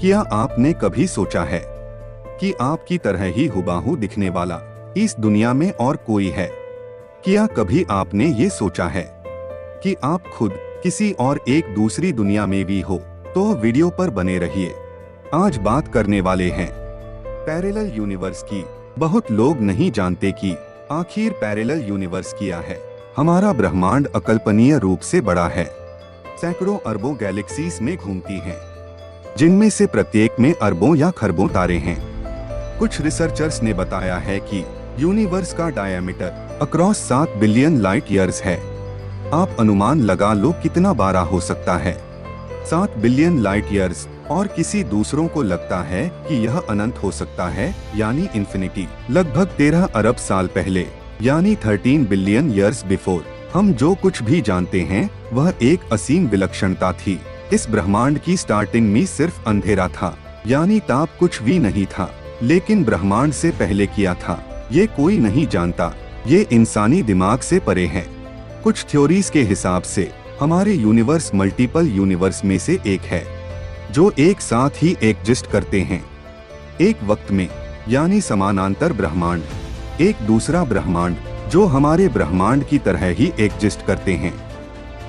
क्या आपने कभी सोचा है कि आपकी तरह ही हुबहू दिखने वाला इस दुनिया में और कोई है? क्या कभी आपने ये सोचा है कि आप खुद किसी और एक दूसरी दुनिया में भी हो? तो वीडियो पर बने रहिए। आज बात करने वाले हैं पैरेलल यूनिवर्स की। बहुत लोग नहीं जानते कि आखिर पैरेलल यूनिवर्स क्या है। हमारा ब्रह्मांड अकल्पनीय रूप से बड़ा है, सैकड़ों अरबों गैलेक्सीज में घूमती हैं, जिनमें से प्रत्येक में अरबों या खरबों तारे हैं। कुछ रिसर्चर्स ने बताया है कि यूनिवर्स का diameter across 7 billion light years है। आप अनुमान लगा लो कितना बड़ा हो सकता है 7 बिलियन लाइट ईयर्स, और किसी दूसरों को लगता है कि यह अनंत हो सकता है, यानी इन्फिनिटी। लगभग 13 अरब साल पहले, यानी 13 बिलियन ईयर्स बिफोर, हम जो कुछ भी जानते हैं वह एक असीम विलक्षणता थी। इस ब्रह्मांड की स्टार्टिंग में सिर्फ अंधेरा था, यानी ताप कुछ भी नहीं था। लेकिन ब्रह्मांड से पहले किया था ये कोई नहीं जानता, ये इंसानी दिमाग से परे है। कुछ थ्योरीज के हिसाब से हमारे यूनिवर्स मल्टीपल यूनिवर्स में से एक है, जो एक साथ ही एग्जिस्ट करते हैं एक वक्त में, यानी समानांतर ब्रह्मांड। एक दूसरा ब्रह्मांड जो हमारे ब्रह्मांड की तरह ही एग्जिस्ट करते हैं,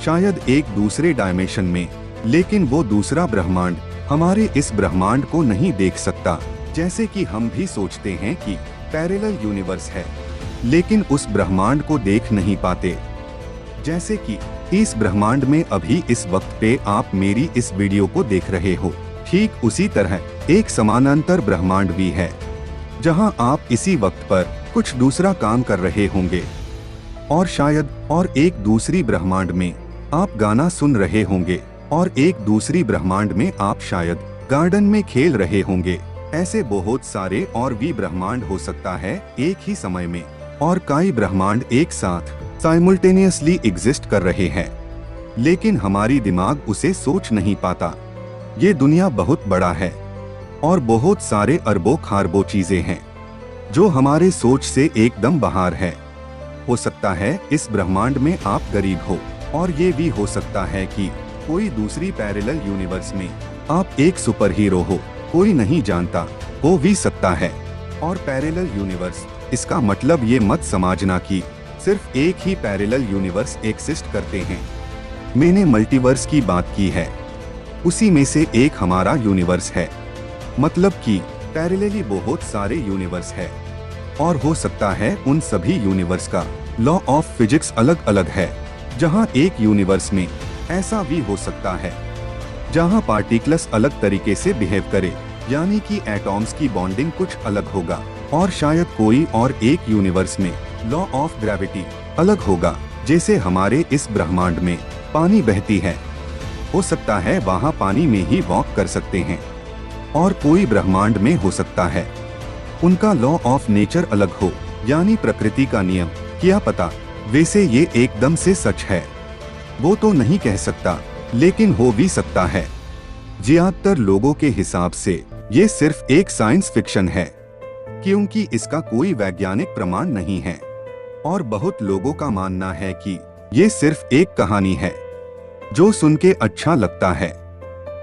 शायद एक दूसरे डायमेंशन में, लेकिन वो दूसरा ब्रह्मांड हमारे इस ब्रह्मांड को नहीं देख सकता। जैसे कि हम भी सोचते हैं कि पैरेलल यूनिवर्स है, लेकिन उस ब्रह्मांड को देख नहीं पाते। जैसे कि इस ब्रह्मांड में अभी इस वक्त पे आप मेरी इस वीडियो को देख रहे हो, ठीक उसी तरह एक समानांतर ब्रह्मांड भी है, जहां आप इसी वक्त पर कुछ दूसरा काम कर रहे होंगे, और शायद और एक दूसरी ब्रह्मांड में आप गाना सुन रहे होंगे, और एक दूसरी ब्रह्मांड में आप शायद गार्डन में खेल रहे होंगे। ऐसे बहुत सारे और भी ब्रह्मांड हो सकता है एक ही समय में, और कई ब्रह्मांड एक साथ साइमल्टेनियसली एग्जिस्ट कर रहे हैं, लेकिन हमारी दिमाग उसे सोच नहीं पाता। ये दुनिया बहुत बड़ा है, और बहुत सारे अरबों खरबों चीजें हैं जो हमारे सोच से एकदम बाहर है। हो सकता है इस ब्रह्मांड में आप गरीब हो, और ये भी हो सकता है कि कोई दूसरी पैरेलल यूनिवर्स में आप एक सुपर हीरो हो, कोई नहीं जानता, हो भी सकता है। और पैरेलल यूनिवर्स, इसका मतलब ये मत समझना कि सिर्फ एक ही पैरेलल यूनिवर्स एक्सिस्ट करते हैं। मैंने मल्टीवर्स की बात की है, उसी में से एक हमारा यूनिवर्स है। मतलब कि पैरेलली बहुत सारे यूनिवर्स है, और हो सकता है उन सभी यूनिवर्स का लॉ ऑफ फिजिक्स अलग अलग है। जहां एक यूनिवर्स में ऐसा भी हो सकता है जहां पार्टिकल्स अलग तरीके से बिहेव करे, यानी कि एटॉम्स की बॉन्डिंग कुछ अलग होगा, और शायद कोई और एक यूनिवर्स में लॉ ऑफ ग्रेविटी अलग होगा। जैसे हमारे इस ब्रह्मांड में पानी बहती है, हो सकता है वहां पानी में ही वॉक कर सकते हैं, और कोई ब्रह्मांड में हो सकता है उनका लॉ ऑफ नेचर अलग हो, यानी प्रकृति का नियम। क्या पता, वैसे ये एकदम से सच है वो तो नहीं कह सकता, लेकिन हो भी सकता है। ज्यादातर लोगों के हिसाब से ये सिर्फ एक साइंस फिक्शन है, क्योंकि इसका कोई वैज्ञानिक प्रमाण नहीं है, और बहुत लोगों का मानना है कि ये सिर्फ एक कहानी है जो सुन के अच्छा लगता है।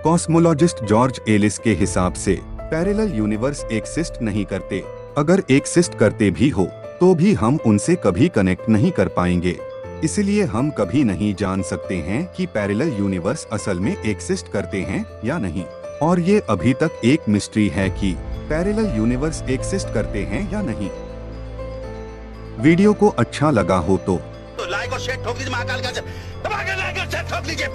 कॉस्मोलॉजिस्ट जॉर्ज एलिस के हिसाब से पैरेलल यूनिवर्स एक्सिस्ट नहीं करते। अगर एक्सिस्ट करते भी हो तो भी हम उनसे कभी कनेक्ट नहीं कर पाएंगे, इसलिए हम कभी नहीं जान सकते हैं कि पैरेलल यूनिवर्स असल में एक्सिस्ट करते हैं या नहीं। और ये अभी तक एक मिस्ट्री है कि पैरेलल यूनिवर्स एक्सिस्ट करते हैं या नहीं। वीडियो को अच्छा लगा हो तो लाइक और शेयर ठोक लीजिए। महाकाल का दबा के लाइक और शेयर ठोक लीजिए।